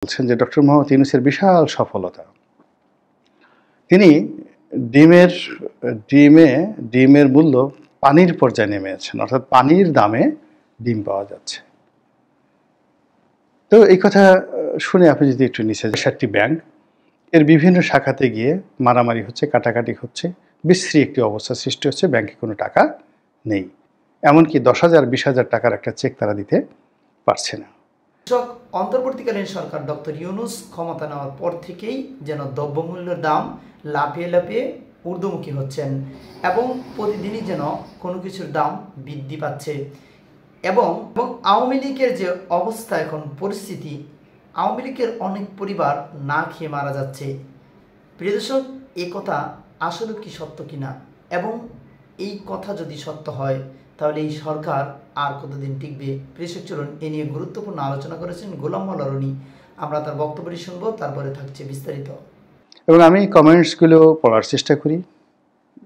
বলছেন যে ডক্টর মোহাম্মদ ইউনূসের বিশাল সফলতা। তিনি ডিমের মূল্য পানির পর্যায়ে নেমে আছেন, অর্থাৎ পানির দামে ডিম পাওয়া যাচ্ছে। তো এই কথা শুনে আপনি যদি একটু নিচে ৬০টি ব্যাংক এর বিভিন্ন শাখাতে গিয়ে মারামারি হচ্ছে, কাটাকাটি হচ্ছে, বিশ্রী একটি অবস্থা সৃষ্টি হচ্ছে, ব্যাংকে কোনো টাকা নেই। এমনকি ১০,০০০ ২০,০০০ টাকার একটা চেক তারা দিতে পারছে না। অন্তর্বর্তীকালীন সরকার ডক্টর ইউনূস ক্ষমতা নেওয়ার পর থেকেই যেন দ্রব্যমূল্যের দাম লাফিয়ে লাফিয়ে ঊর্ধ্বমুখী হচ্ছেন এবং প্রতিদিনই যেন কোনো কিছুর দাম বৃদ্ধি পাচ্ছে এবং আওয়ামী লীগের যে অবস্থা এখন পরিস্থিতি, আওয়ামী লীগের অনেক পরিবার না খেয়ে মারা যাচ্ছে। প্রিয় দর্শক, এই কথা আসলে কি সত্য কিনা এবং এই কথা যদি সত্য হয় তাহলে এই সরকার আর কতদিন টিকবে? প্রিয় চলুন এ নিয়ে গুরুত্বপূর্ণ আলোচনা করেছেন গোলাম মোল্লা রনি। আমরা তার বক্তব্যটি শুনবো, তারপরে থাকছে বিস্তারিত। এবং আমি কমেন্টসগুলো পড়ার চেষ্টা করি,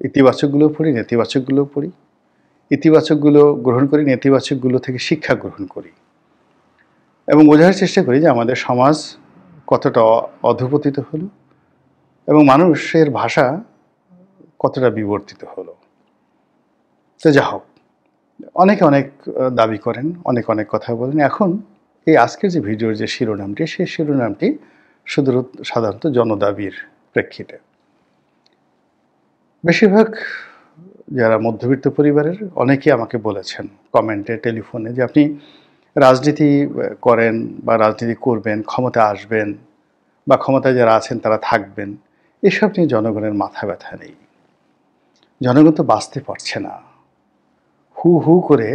ইতিবাচকগুলো পড়ি, নেতিবাচকগুলো পড়ি, ইতিবাচকগুলো গ্রহণ করি, নেতিবাচকগুলো থেকে শিক্ষা গ্রহণ করি এবং বোঝার চেষ্টা করি যে আমাদের সমাজ কতটা অধঃপতিত হলো এবং মানুষের ভাষা কতটা বিবর্তিত হলো। তো যা হোক, অনেকে অনেক দাবি করেন, অনেক কথা বলেন। এখন এই আজকের যে ভিডিওর যে শিরোনামটি, সেই শিরোনামটি শুধু সাধারণত জনদাবির প্রেক্ষিতে। বেশিরভাগ যারা মধ্যবিত্ত পরিবারের অনেকেই আমাকে বলেছেন কমেন্টে, টেলিফোনে যে আপনি রাজনীতি করেন বা রাজনীতি করবেন, ক্ষমতা আসবেন বা ক্ষমতায় যারা আছেন তারা থাকবেন, এসব নিয়ে জনগণের মাথা ব্যথা নেই। জনগণ তো বাঁচতে পারছে না, হু হু করে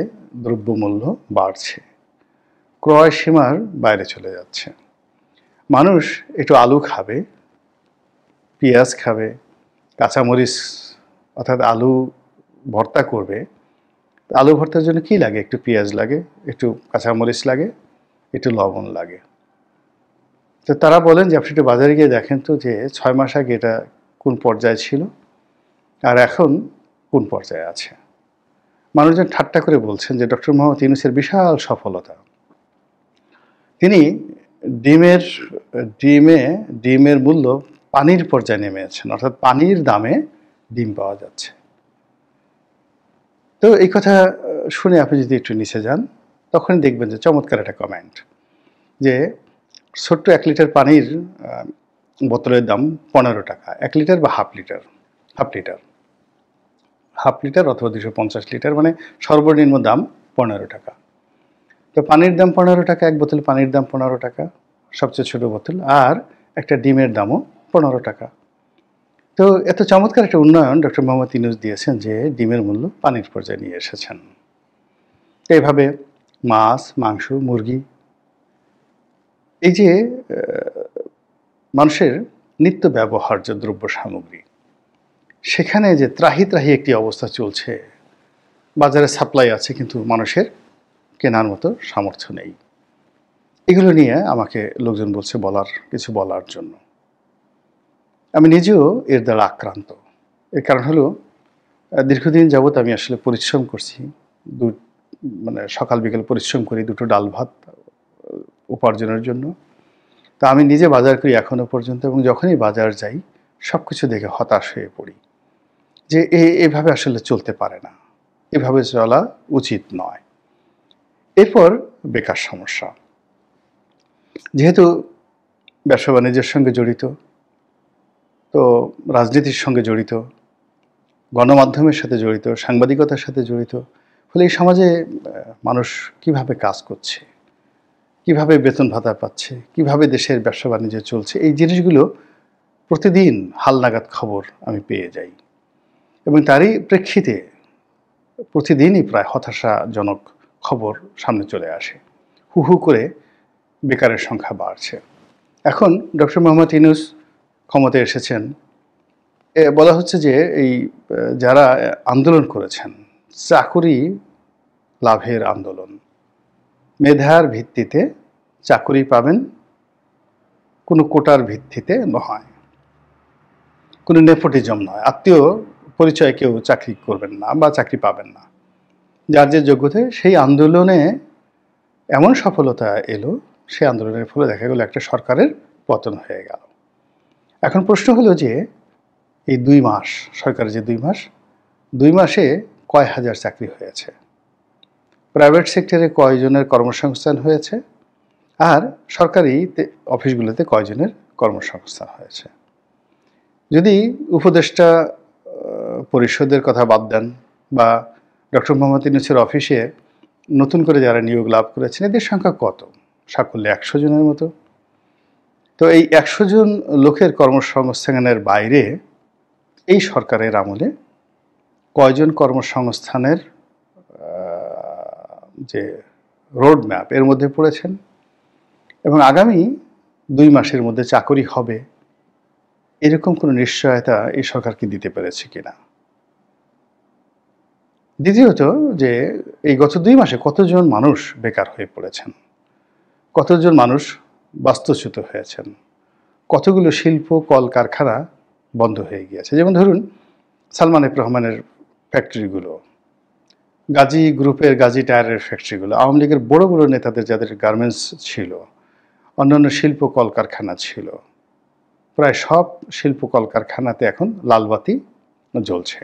দ্রব্যমূল্য বাড়ছে, ক্রয় সীমার বাইরে চলে যাচ্ছে। মানুষ একটু আলু খাবে, পেঁয়াজ খাবে, কাঁচামরিচ অর্থাৎ আলু ভর্তা করবে। আলু ভর্তার জন্য কি লাগে? একটু পেঁয়াজ লাগে, একটু কাঁচামরিচ লাগে, একটু লবণ লাগে। তো তারা বলেন যে আপনি একটু বাজারে গিয়ে দেখেন তো যে ৬ মাস আগে এটা কোন পর্যায়ে ছিল আর এখন কোন পর্যায়ে আছে। মানুষজন ঠাট্টা করে বলছেন যে ডক্টর মোহাম্মদ ইউনূসের বিশাল সফলতা। তিনি ডিমের মূল্য পানির পর্যায়ে নেমে আছেন, অর্থাৎ পানির দামে ডিম পাওয়া যাচ্ছে। তো এই কথা শুনে আপনি যদি একটু নিচে যান, তখনই দেখবেন যে চমৎকার একটা কমেন্ট যে ছোট্ট ১ লিটার পানির বোতলের দাম ১৫ টাকা। ১ লিটার বা হাফ লিটার অথবা ২৫০ লিটার, মানে সর্বনিম্ন দাম ১৫ টাকা। তো পানির দাম ১৫ টাকা, এক বোতল পানির দাম ১৫ টাকা, সবচেয়ে ছোট বোতল, আর একটা ডিমের দামও ১৫ টাকা। তো এত চমৎকার একটা উন্নয়ন ডক্টর মোহাম্মদ ইউনূস দিয়েছেন যে ডিমের মূল্য পানির পর্যায়ে নিয়ে এসেছেন। এইভাবে মাছ, মাংস, মুরগি, এই যে মানুষের নিত্য ব্যবহার্য দ্রব্য সামগ্রী, সেখানে যে ত্রাহি একটি অবস্থা চলছে। বাজারে সাপ্লাই আছে কিন্তু মানুষের কেনার মতো সামর্থ্য নেই। এগুলো নিয়ে আমাকে লোকজন বলছে কিছু বলার জন্য। আমি নিজেও এর দ্বারা আক্রান্ত। এর কারণ হলো দীর্ঘদিন যাবৎ আমি আসলে পরিশ্রম করছি, মানে সকাল বিকেল পরিশ্রম করি দুটো ডাল ভাত উপার্জনের জন্য। তা আমি নিজে বাজার করি এখনো পর্যন্ত, এবং যখনই বাজার যাই সব কিছু দেখে হতাশ হয়ে পড়ি যে এভাবে আসলে চলতে পারে না, এভাবে চলা উচিত নয়। এরপর বেকার সমস্যা, যেহেতু ব্যবসা বাণিজ্যের সঙ্গে জড়িত, তো রাজনীতির সঙ্গে জড়িত, গণমাধ্যমের সাথে জড়িত, সাংবাদিকতার সাথে জড়িত, ফলে এই সমাজে মানুষ কিভাবে কাজ করছে, কিভাবে বেতন ভাতা পাচ্ছে, কিভাবে দেশের ব্যবসা বাণিজ্য চলছে, এই জিনিসগুলো প্রতিদিন হালনাগাদ খবর আমি পেয়ে যাই এবং তারই প্রেক্ষিতে প্রতিদিনই প্রায় হতাশাজনক খবর সামনে চলে আসে। হু হু করে বেকারের সংখ্যা বাড়ছে। এখন ডক্টর মোহাম্মদ ইউনূস ক্ষমতায় এসেছেন, বলা হচ্ছে যে এই যারা আন্দোলন করেছেন, চাকুরি লাভের আন্দোলন, মেধার ভিত্তিতে চাকুরি পাবেন, কোনো কোটার ভিত্তিতে নয়, কোনো নেপোটিজম নয়, আত্মীয় পরিচয় কেউ চাকরি করবেন না বা চাকরি পাবেন না, যার যে যোগ্যতা। সেই আন্দোলনে এমন সফলতা এলো সেই আন্দোলনের ফলে দেখা গেল একটা সরকারের পতন হয়ে গেল। এখন প্রশ্ন হলো যে এই 2 মাস, সরকারের যে 2 মাসে কয় হাজার চাকরি হয়েছে, প্রাইভেট সেক্টরে কয়জনের কর্মসংস্থান হয়েছে, আর সরকারি অফিসগুলোতে কয়জনের কর্মসংস্থান হয়েছে। যদি উপদেষ্টা পরিষদের কথা বাদ দেন বা ডক্টর মোহাম্মদ ইউনূসের অফিসে নতুন করে যারা নিয়োগ লাভ করেছেন এদের সংখ্যা কত? সাকল্যে 100 জনের মতো। তো এই 100 জন লোকের কর্মসংস্থানের বাইরে এই সরকারের আমলে কয়জন কর্মসংস্থানের যে রোড ম্যাপ এর মধ্যে পড়েছেন এবং আগামী 2 মাসের মধ্যে চাকরি হবে এরকম কোনো নিশ্চয়তা এই সরকারকে দিতে পেরেছে কিনা। দ্বিতীয়ত যে এই গত 2 মাসে কতজন মানুষ বেকার হয়ে পড়েছেন, কতজন মানুষ বাস্তুচ্যুত হয়েছেন, কতগুলো শিল্প কলকারখানা বন্ধ হয়ে গিয়েছে। যেমন ধরুন সালমান এফ রহমানের ফ্যাক্টরিগুলো, গাজী গ্রুপের গাজী টায়ারের ফ্যাক্টরিগুলো, আওয়ামী লীগের বড় বড় নেতাদের যাদের গার্মেন্টস ছিল, অন্যান্য শিল্প কলকারখানা ছিল, প্রায় সব শিল্প কলকারখানাতে এখন লালবাতি জ্বলছে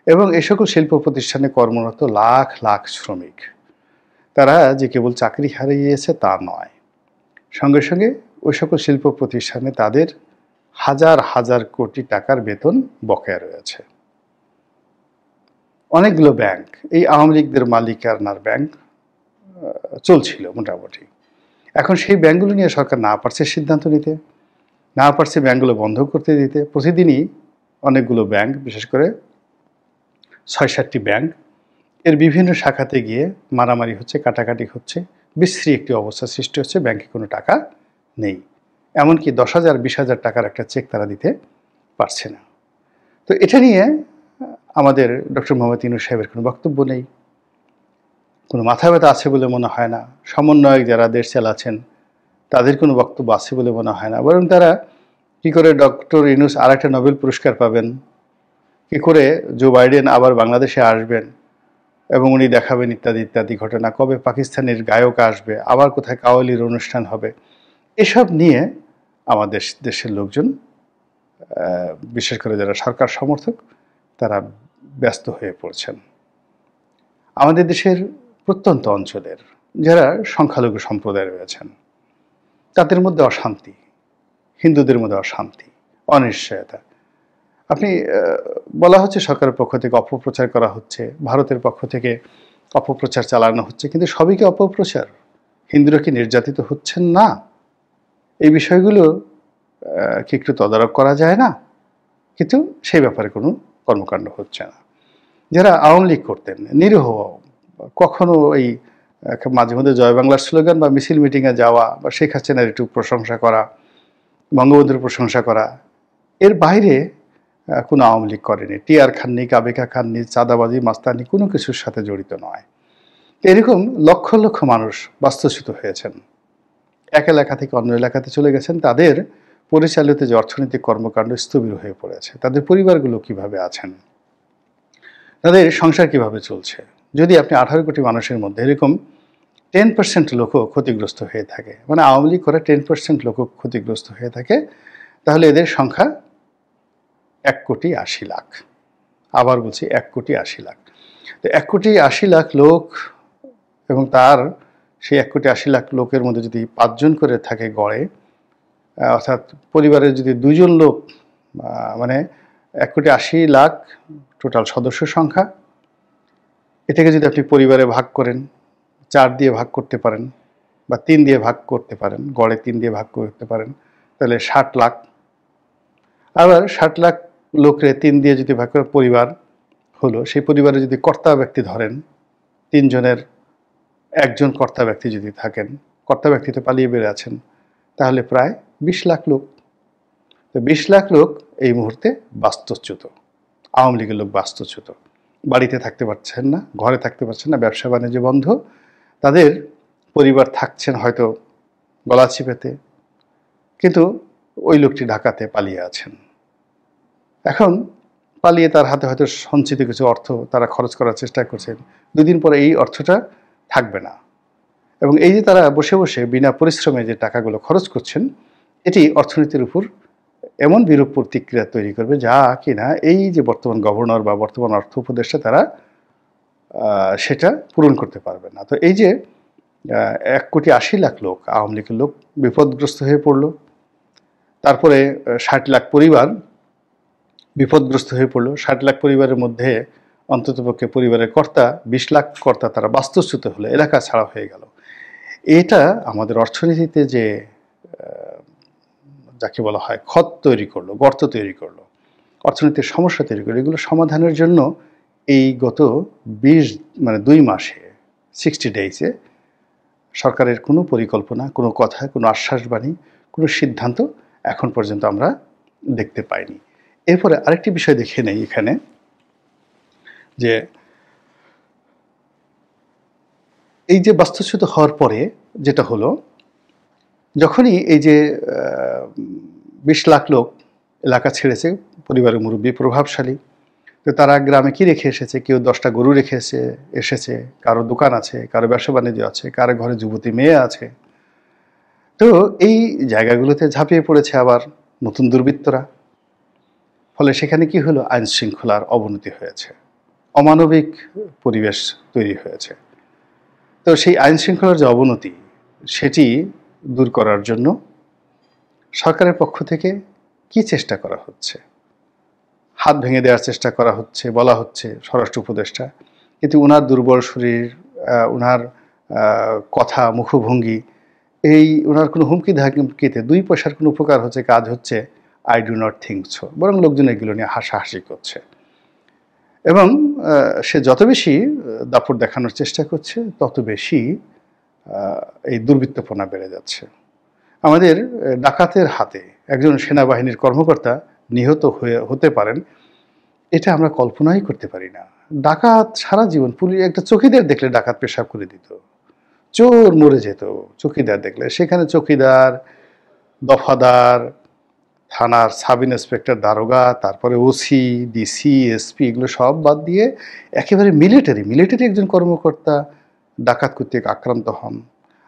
এবং এই সকল শিল্প প্রতিষ্ঠানে কর্মরত লাখ লাখ শ্রমিক, তারা যে কেবল চাকরি হারিয়েছে তা নয়, সঙ্গে সঙ্গে ওই সকল শিল্প প্রতিষ্ঠানে তাদের হাজার হাজার কোটি টাকার বেতন বকেয়া রয়েছে। অনেকগুলো ব্যাংক, এই আওয়ামী লীগদের মালিকানার ব্যাংক চলছিল মোটামুটি, এখন সেই ব্যাংকগুলো নিয়ে সরকার না পারছে সিদ্ধান্ত নিতে, না পারছে ব্যাংকগুলো বন্ধ করতে দিতে। প্রতিদিনই অনেকগুলো ব্যাংক, বিশেষ করে 6-7টি ব্যাংক এর বিভিন্ন শাখাতে গিয়ে মারামারি হচ্ছে, কাটাকাটি হচ্ছে, বিশ্রী একটি অবস্থা সৃষ্টি হচ্ছে, ব্যাংকে কোনো টাকা নেই, এমনকি 10,000 20,000 টাকার একটা চেক তারা দিতে পারছে না। তো এটা নিয়ে আমাদের ডক্টর মোহাম্মদ ইউনূস সাহেবের কোনো বক্তব্য নেই, কোনো মাথা ব্যথা আছে বলে মনে হয় না। সমন্বয়ক যারা দেশ চালাচ্ছেন তাদের কোনো বক্তব্য আছে বলে মনে হয় না, বরং তারা কী করে ডক্টর ইউনূস আর একটা নোবেল পুরস্কার পাবেন, কী করে জো বাইডেন আবার বাংলাদেশে আসবেন এবং উনি দেখাবেন ইত্যাদি ইত্যাদি ঘটনা, কবে পাকিস্তানের গায়ক আসবে, আবার কোথায় কাওয়ালির অনুষ্ঠান হবে, এসব নিয়ে আমাদের দেশের লোকজন, বিশেষ করে যারা সরকার সমর্থক, তারা ব্যস্ত হয়ে পড়ছেন। আমাদের দেশের প্রত্যন্ত অঞ্চলের যারা সংখ্যালঘু সম্প্রদায় রয়েছেন তাদের মধ্যে অশান্তি, হিন্দুদের মধ্যে অশান্তি, অনিশ্চয়তা। আপনি বলা হচ্ছে সরকারের পক্ষ থেকে অপপ্রচার করা হচ্ছে, ভারতের পক্ষ থেকে অপপ্রচার চালানো হচ্ছে, কিন্তু সবই কি অপপ্রচার? হিন্দুরা কি নির্যাতিত হচ্ছেন না? এই বিষয়গুলো কি একটু তদারক করা যায় না? কিন্তু সেই ব্যাপারে কোনো কর্মকাণ্ড হচ্ছে না। যারা আওয়ামী লীগ করতেন নিরীহ, কখনো এই মাঝে মধ্যে জয় বাংলার স্লোগান বা মিছিল মিটিংয়ে যাওয়া বা শেখ হাসিনার একটু প্রশংসা করা, বঙ্গবন্ধুর প্রশংসা করা, এর বাইরে কোনো আওয়ামী লীগ করেনি। টিআর খাননি, কাবেকা খাননি, চাঁদাবাজি, মাস্তানি কোনো কিছুর সাথে জড়িত নয়। এরকম লক্ষ লক্ষ মানুষ বাস্তুচ্যুত হয়েছেন, এক এলাকা থেকে অন্য এলাকাতে চলে গেছেন, তাদের পরিচালিত যে অর্থনৈতিক কর্মকাণ্ড স্থবির হয়ে পড়েছে, তাদের পরিবারগুলো কিভাবে আছেন, তাদের সংসার কিভাবে চলছে। যদি আপনি 18 কোটি মানুষের মধ্যে এরকম 10% লোকও ক্ষতিগ্রস্ত হয়ে থাকে, মানে আওয়ামী লীগ করে 10% লোকও ক্ষতিগ্রস্ত হয়ে থাকে, তাহলে এদের সংখ্যা 1,80,00,000। আবার বলছি 1,80,00,000। তো 1,80,00,000 লোক এবং তার সেই 1,80,00,000 লোকের মধ্যে যদি 5 জন করে থাকে গড়ে, অর্থাৎ পরিবারের যদি 2 জন লোক, মানে 1,80,00,000 টোটাল সদস্য সংখ্যা, এটাকে যদি আপনি পরিবারে ভাগ করেন, 4 দিয়ে ভাগ করতে পারেন বা 3 দিয়ে ভাগ করতে পারেন, গড়ে 3 দিয়ে ভাগ করতে পারেন, তাহলে 60 লাখ। আবার 60 লাখ লোকরে 3 দিয়ে যদি ভাগ করে পরিবার হলো, সেই পরিবারে যদি কর্তা ব্যক্তি ধরেন, 3 জনের 1 জন কর্তা ব্যক্তি যদি থাকেন, কর্তা ব্যক্তি তো পালিয়ে বেড়ে আছেন, তাহলে প্রায় 20 লাখ লোক। তো 20 লাখ লোক এই মুহূর্তে বাস্তুচ্যুত, আওয়ামী লীগের লোক বাস্তুচ্যুত, বাড়িতে থাকতে পারছেন না, ঘরে থাকতে পারছেন না, ব্যবসা বাণিজ্য বন্ধ, তাদের পরিবার থাকছেন হয়তো গলা চিপেতে, কিন্তু ওই লোকটি ঢাকাতে পালিয়ে আছেন। এখন পালিয়ে তার হাতে হয়তো সঞ্চিত কিছু অর্থ তারা খরচ করার চেষ্টা করছেন, 2 দিন পরে এই অর্থটা থাকবে না, এবং এই যে তারা বসে বসে বিনা পরিশ্রমে যে টাকাগুলো খরচ করছেন, এটি অর্থনীতির উপর এমন বিরূপ প্রতিক্রিয়া তৈরি করবে যা কিনা এই যে বর্তমান গভর্নর বা বর্তমান অর্থ উপদেষ্টা তারা সেটা পূরণ করতে পারবে না। তো এই যে 1,80,00,000 লোক, আওয়ামী লীগের লোক বিপদগ্রস্ত হয়ে পড়ল, তারপরে 60,00,000 পরিবার বিপদগ্রস্ত হয়ে পড়ল। 60,00,000 পরিবারের মধ্যে অন্ততপক্ষে পরিবারের কর্তা 20,00,000 কর্তা তারা বাস্তুচ্যুত হলো, এলাকা ছাড়া হয়ে গেল। এটা আমাদের অর্থনীতিতে যে যাকে বলা হয় ক্ষত তৈরি করলো, গর্ত তৈরি করলো, অর্থনীতির সমস্যা তৈরি করলো, এগুলো সমাধানের জন্য এই গত 2 মাসে 60 ডেইজে সরকারের কোনো পরিকল্পনা, কোনো কথা, কোনো আশ্বাসবাণী, কোনো সিদ্ধান্ত এখন পর্যন্ত আমরা দেখতে পাইনি। এরপরে আরেকটি বিষয় দেখে নেই এখানে, যে এই যে বাস্তুচ্যুত হওয়ার পরে যেটা হলো, যখনই এই যে 20,00,000 লোক এলাকা ছেড়েছে, পরিবারের মুরব্বী প্রভাবশালী, তো তারা গ্রামে কি রেখে এসেছে? কেউ 10টা গরু রেখে এসেছে, কারো দোকান আছে, কারো ব্যবসা বাণিজ্য আছে, কারো ঘরে যুবতী মেয়ে আছে। তো এই জায়গাগুলোতে ঝাঁপিয়ে পড়েছে আবার নতুন দুর্বৃত্তরা। ফলে সেখানে কি হলো? আইন শৃঙ্খলার অবনতি হয়েছে, অমানবিক পরিবেশ তৈরি হয়েছে। তো সেই আইন শৃঙ্খলার যে অবনতি, সেটি দূর করার জন্য সরকারের পক্ষ থেকে কি চেষ্টা করা হচ্ছে? হাত ভেঙে দেওয়ার চেষ্টা করা হচ্ছে বলা হচ্ছে স্বরাষ্ট্র উপদেষ্টা, কিন্তু ওনার দুর্বল শরীর, ওনার কথা, মুখভঙ্গি, এই ওনার কোনো হুমকি ধামকিতে 2 পয়সার কোনো উপকার হচ্ছে, কাজ হচ্ছে, I do not think so. বরং লোকজন এগুলো নিয়ে হাসাহাসি করছে এবং সে যত বেশি দাপট দেখানোর চেষ্টা করছে তত বেশি এই দুর্বৃত্তপনা বেড়ে যাচ্ছে। আমাদের ডাকাতের হাতে একজন সেনাবাহিনীর কর্মকর্তা নিহত হতে পারেন, এটা আমরা কল্পনাই করতে পারি না। ডাকাত সারা জীবন, পুলিশ একটা চকিদার দেখলে ডাকাত পেশাব করে দিত, চোর মরে যেত চকিদার দেখলে। সেখানে চকিদার, দফাদার, থানার সাব ইন্সপেক্টর, দারোগা, তারপরে ওসি, ডিসি, এসপি, এগুলো সব বাদ দিয়ে একেবারে মিলিটারি একজন কর্মকর্তা ডাকাত কর্তৃক আক্রান্ত হন।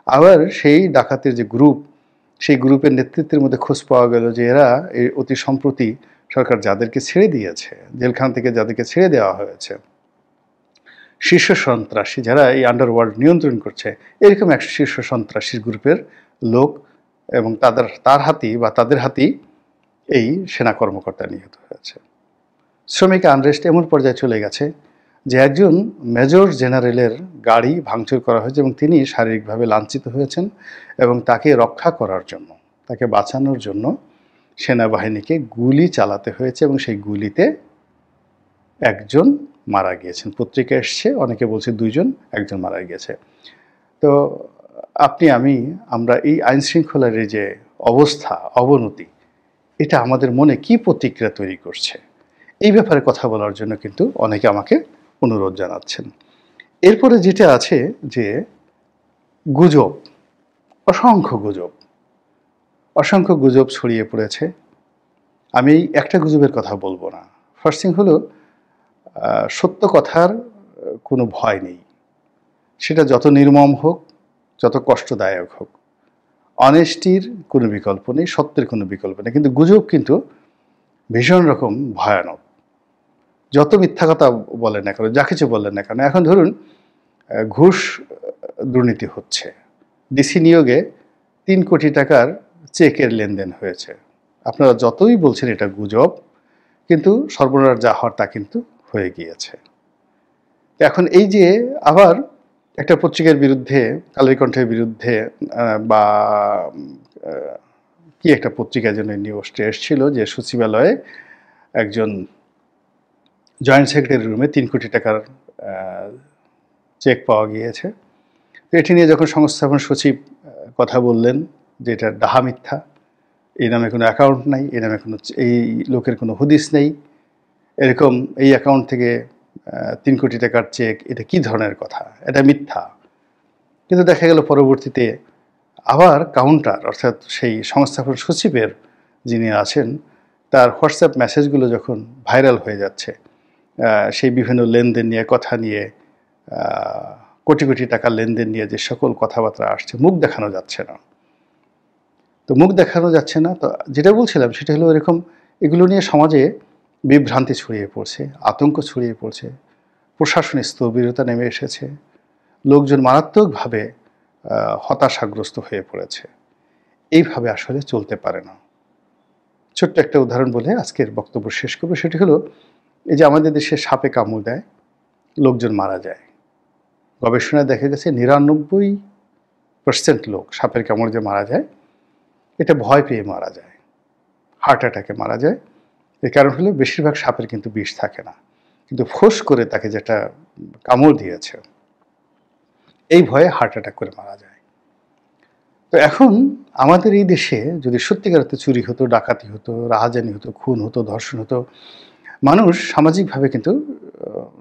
আবার সেই ডাকাতের যে গ্রুপ, সেই গ্রুপের নেতৃত্বের মধ্যে খোঁজ পাওয়া গেল যে এরা এই অতি সম্প্রতি সরকার যাদেরকে ছেড়ে দিয়েছে, জেলখানা থেকে যাদেরকে ছেড়ে দেওয়া হয়েছে, শীর্ষ সন্ত্রাসী যারা এই আন্ডারওয়ার্ল্ড নিয়ন্ত্রণ করছে, এরকম এক শীর্ষ সন্ত্রাসী গ্রুপের লোক, এবং তার হাতি বা তাদের হাতি এই সেনা কর্মকর্তা নিহত হয়েছে। শ্রমিক আনরেস্ট এমন পর্যায়ে চলে গেছে যে একজন মেজর জেনারেলের গাড়ি ভাঙচুর করা হয়েছে এবং তিনি শারীরিকভাবে লাঞ্ছিত হয়েছেন, এবং তাকে রক্ষা করার জন্য, তাকে বাঁচানোর জন্য সেনাবাহিনীকে গুলি চালাতে হয়েছে, এবং সেই গুলিতে একজন মারা গিয়েছেন। পত্রিকা এসছে, অনেকে বলছে 2 জন, একজন মারা গিয়েছে। তো আমরা এই আইন শৃঙ্খলার এই যে অবস্থা, অবনতি, এটা আমাদের মনে কি প্রতিক্রিয়া তৈরি করছে, এই ব্যাপারে কথা বলার জন্য কিন্তু অনেকে আমাকে অনুরোধ জানাচ্ছেন। এরপরে যেটা আছে যে গুজব, অসংখ্য গুজব ছড়িয়ে পড়েছে। আমি একটা গুজবের কথা বলবো না। ফার্স্ট থিং হলো, সত্য কথার কোনো ভয় নেই, সেটা যত নির্মম হোক, যত কষ্টদায়ক হোক। অনেস্টির কোনো বিকল্প নেই, সত্যের কোনো বিকল্প নেই, কিন্তু গুজব কিন্তু ভীষণ রকম ভয়ানক। যত মিথ্যা কথা বলেন না কেন, যা কিছু বললেন না কেন, এখন ধরুন ঘুষ দুর্নীতি হচ্ছে, ডিসি নিয়োগে 3 কোটি টাকার চেকের লেনদেন হয়েছে। আপনারা যতই বলছেন এটা গুজব, কিন্তু সর্বনাশ যা হওয়ার তা কিন্তু হয়ে গিয়েছে। এখন এই যে আবার একটা পত্রিকার বিরুদ্ধে, কালের কণ্ঠের বিরুদ্ধে, বা কি একটা পত্রিকার জন্য নিউজটা এসেছিল যে সচিবালয়ে একজন জয়েন্ট সেক্রেটারি রুমে 3 কোটি টাকার চেক পাওয়া গিয়েছে। তো এটি নিয়ে যখন সংস্থাপন সচিব কথা বললেন যে এটা ডাহা মিথ্যা, এই নামে কোনো অ্যাকাউন্ট নাই, এই নামে এই লোকের কোনো হদিস নেই, এরকম এই অ্যাকাউন্ট থেকে 3 কোটি টাকার চেক, এটা কি ধরনের কথা, এটা মিথ্যা। কিন্তু দেখা গেল পরবর্তীতে আবার কাউন্টার, অর্থাৎ সেই সংস্থাপন সচিবের যিনি আছেন, তার হোয়াটসঅ্যাপ মেসেজগুলো যখন ভাইরাল হয়ে যাচ্ছে, সেই বিভিন্ন লেনদেন নিয়ে, কথা নিয়ে, কোটি কোটি টাকার লেনদেন নিয়ে যে সকল কথাবার্তা আসছে, মুখ দেখানো যাচ্ছে না। তো মুখ দেখানো যাচ্ছে না, তো যেটা বলছিলাম সেটা হলো এরকম, এগুলো নিয়ে সমাজে বিভ্রান্তি ছড়িয়ে পড়ছে, আতঙ্ক ছড়িয়ে পড়ছে, প্রশাসনিক স্থবিরতা নেমে এসেছে, লোকজন মারাত্মকভাবে হতাশাগ্রস্ত হয়ে পড়েছে। এইভাবে আসলে চলতে পারে না। ছোট্ট একটা উদাহরণ বলে আজকের বক্তব্য শেষ করবো। সেটি হলো, এই যে আমাদের দেশে সাপে কামড় দেয়, লোকজন মারা যায়। গবেষণায় দেখা গেছে 99% লোক সাপের কামড়ে যে মারা যায়, এটা ভয় পেয়ে মারা যায়, হার্ট অ্যাটাকে মারা যায়। এর কারণ হলো বেশিরভাগ সাপের কিন্তু বিষ থাকে না, কিন্তু ফোঁস করে তাকে যেটা কামড় দিয়েছে, এই ভয়ে হার্ট অ্যাটাক করে মারা যায়। তো এখন আমাদের এই দেশে যদি সত্যিকার অর্থে চুরি হতো, ডাকাতি হতো, রাহাজানি হতো, খুন হতো, ধর্ষণ হতো, মানুষ সামাজিকভাবে কিন্তু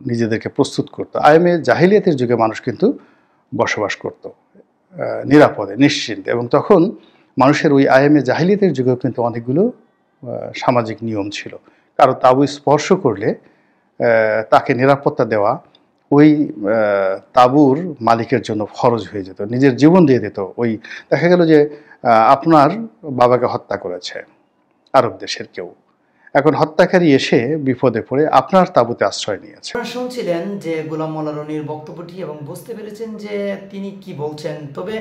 নিজেদেরকে প্রস্তুত করতো। আইএমএ জাহিলিয়াতের যুগে মানুষ কিন্তু বসবাস করত নিরাপদে, নিশ্চিন্তে, এবং তখন মানুষের ওই আইএমএ জাহিলিয়াতের যুগেও কিন্তু অনেকগুলো সামাজিক নিয়ম ছিল। কারো তাবু স্পর্শ করলে তাকে নিরাপত্তা দেওয়া ওই তাঁবুর মালিকের জন্য ফরজ হয়ে যেত, নিজের জীবন দিয়ে দিত। ওই দেখা গেল যে আপনার বাবাকে হত্যা করেছে আরব দেশের কেউ, এখন হত্যাকারী এসে বিপদে পড়ে আপনার তাঁবুতে আশ্রয় নিয়েছে। শুনছিলেন যে গোলাম মোল্লা রনির বক্তব্যটি এবং বুঝতে পেরেছেন যে তিনি কি বলছেন। তবে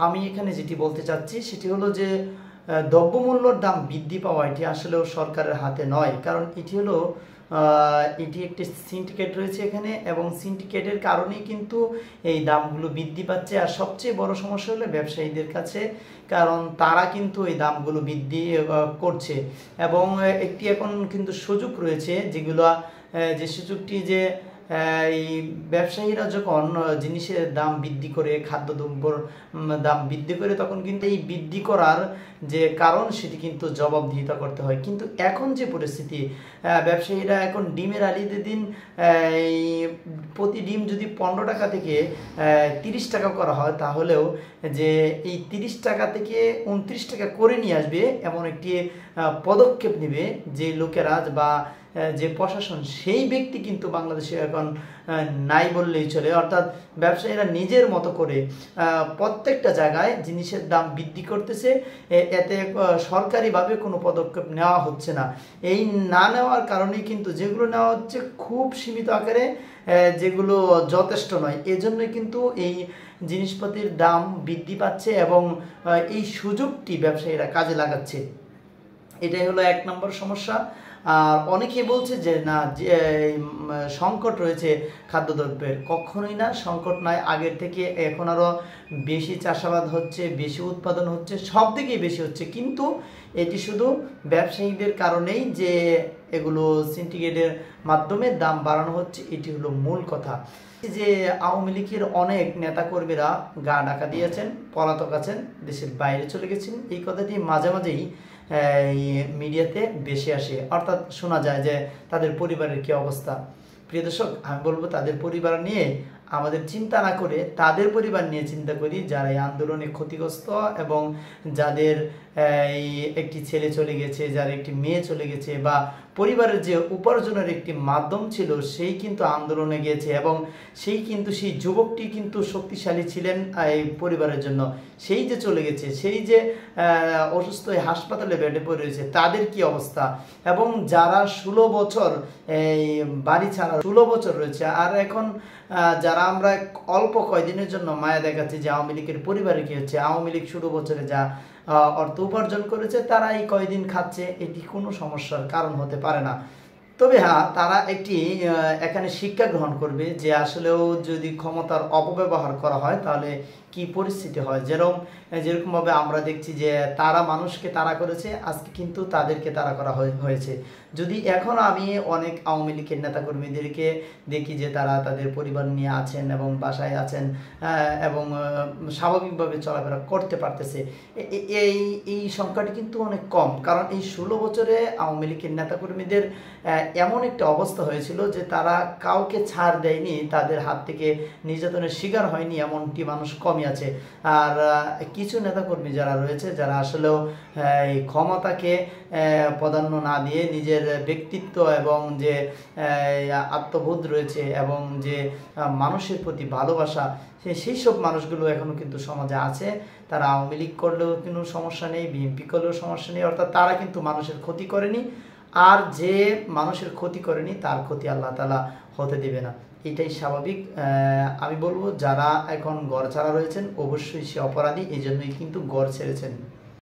আমি এখানে যেটি বলতে চাচ্ছি সেটি হলো যে দ্রব্যমূল্যর দাম বৃদ্ধি পাওয়া এটি আসলেও সরকারের হাতে নয়, কারণ এটি একটি সিন্ডিকেট রয়েছে এখানে, এবং সিন্ডিকেটের কারণেই কিন্তু এই দামগুলো বৃদ্ধি পাচ্ছে। আর সবচেয়ে বড় সমস্যা হলো ব্যবসায়ীদের কাছে, কারণ তারা কিন্তু এই দামগুলো বৃদ্ধি করছে। এবং একটি এখন কিন্তু সুযোগ রয়েছে, যে সুযোগটি যে এই ব্যবসায়ীরা যখন জিনিসের দাম বৃদ্ধি করে, খাদ্যদ্রব্যর দাম বৃদ্ধি করে, তখন কিন্তু এই বৃদ্ধি করার যে কারণ সেটি কিন্তু জবাবদিহিতা করতে হয়। কিন্তু এখন যে পরিস্থিতি, ব্যবসায়ীরা এখন ডিমের আলিতে দিন এই প্রতি ডিম যদি 15 টাকা থেকে 30 টাকা করা হয়, তাহলেও যে এই 30 টাকা থেকে 29 টাকা করে নিয়ে আসবে এমন একটি পদক্ষেপ নেবে যে লোকেরা বা যে প্রশাসন, সেই ব্যক্তি কিন্তু বাংলাদেশে এখন নাই বললেই চলে। অর্থাৎ ব্যবসায়ীরা নিজের মতো করে প্রত্যেকটা জায়গায় জিনিসের দাম বৃদ্ধি করতেছে, এতে সরকারিভাবে কোনো পদক্ষেপ নেওয়া হচ্ছে না। এই না নেওয়ার কারণেই কিন্তু যেগুলো নেওয়া হচ্ছে খুব সীমিত আকারে, যেগুলো যথেষ্ট নয়। এজন্যই কিন্তু এই জিনিসপাতির দাম বৃদ্ধি পাচ্ছে এবং এই সুযোগটি ব্যবসায়ীরা কাজে লাগাচ্ছে। এটাই হলো 1 নম্বর সমস্যা। আর অনেকে বলছে যে না, যে সংকট রয়েছে খাদ্যদ্রব্যের। কখনোই না, সংকট নয়, আগের থেকে এখন আরও বেশি চাষাবাদ হচ্ছে, বেশি উৎপাদন হচ্ছে, সব দিকেই বেশি হচ্ছে। কিন্তু এটি শুধু ব্যবসায়ীদের কারণেই যে এগুলো সিন্ডিকেটের মাধ্যমে দাম বাড়ানো হচ্ছে, এটি হলো মূল কথা। যে আওয়ামী লীগের অনেক নেতাকর্মীরা গা ঢাকা দিয়েছেন, পলাতক আছেন, দেশের বাইরে চলে গেছেন, এই কথাটি মাঝে মাঝেই মিডিয়াতে বেশি আসে। অর্থাৎ শোনা যায় যে তাদের পরিবারের কি অবস্থা। প্রিয় দর্শক, আমি বলবো তাদের পরিবার নিয়ে আমাদের চিন্তা না করে তাদের পরিবার নিয়ে চিন্তা করি, যারা এই আন্দোলনে ক্ষতিগ্রস্ত এবং যাদের একটি ছেলে চলে গেছে, যার একটি মেয়ে চলে গেছে, বা পরিবারের যে উপার্জনের একটি মাধ্যম ছিল সেই কিন্তু আন্দোলনে গিয়েছে, এবং সেই যুবকটি কিন্তু শক্তিশালী ছিলেন এই পরিবারের জন্য। সেই যে চলে গেছে, সেই যে অসুস্থ হয়ে হাসপাতালে বেডে পড়ে রয়েছে, তাদের কি অবস্থা। এবং যারা 16 বছর এই বাড়ি ছাড়া 16 বছর রয়েছে, আর এখন যারা আমরা অল্প কয়দিনের জন্য মায়া দেখাচ্ছি যে আওয়ামী লীগের পরিবারে কি হচ্ছে, আওয়ামী লীগ 16 বছরে যা অর্থ উপার্জন করেছে তারা এই কয়দিন খাচ্ছে, এটি কোনো সমস্যার কারণ হতে পারে না। তবে হ্যাঁ, তারা একটি এখানে শিক্ষা গ্রহণ করবে যে আসলেও যদি ক্ষমতার অপব্যবহার করা হয় তাহলে কি পরিস্থিতি হয়। যেরকমভাবে আমরা দেখছি যে তারা মানুষকে তাড়া করেছে, আজকে কিন্তু তাদেরকে তাড়া করা হয়েছে। যদি এখন আমি অনেক আওয়ামী লীগের নেতাকর্মীদেরকে দেখি যে তারা তাদের পরিবার নিয়ে আছেন এবং বাসায় আছেন এবং স্বাভাবিকভাবে চলাফেরা করতে পারতেছে, এই সংখ্যাটি কিন্তু অনেক কম। কারণ এই 16 বছরে আওয়ামী লীগের নেতাকর্মীদের এমন একটা অবস্থা হয়েছিল যে তারা কাউকে ছাড় দেয়নি, তাদের হাত থেকে নির্যাতনের শিকার হয়নি, এমনটি মানুষ কমই আছে। আর কিছু নেতাকর্মী যারা রয়েছে, যারা আসলেও এই ক্ষমতাকে প্রাধান্য না দিয়ে নিজের ব্যক্তিত্ব এবং যে আত্মবোধ রয়েছে এবং যে মানুষের প্রতি ভালোবাসা, সেই সব মানুষগুলো এখনও কিন্তু সমাজে আছে। তারা আওয়ামী লীগ করলেও কোনো সমস্যা নেই, বিএনপি করলেও সমস্যা নেই, অর্থাৎ তারা কিন্তু মানুষের ক্ষতি করেনি। আর যে মানুষের ক্ষতি করেনি তার ক্ষতি আল্লাহ তাআলা হতে দেবে না, এটাই স্বাভাবিক। আমি বলবো যারা এখন ঘর ছাড়া রয়েছেন অবশ্যই সে অপরাধী, এই জন্যই কিন্তু ঘর ছেড়েছেন।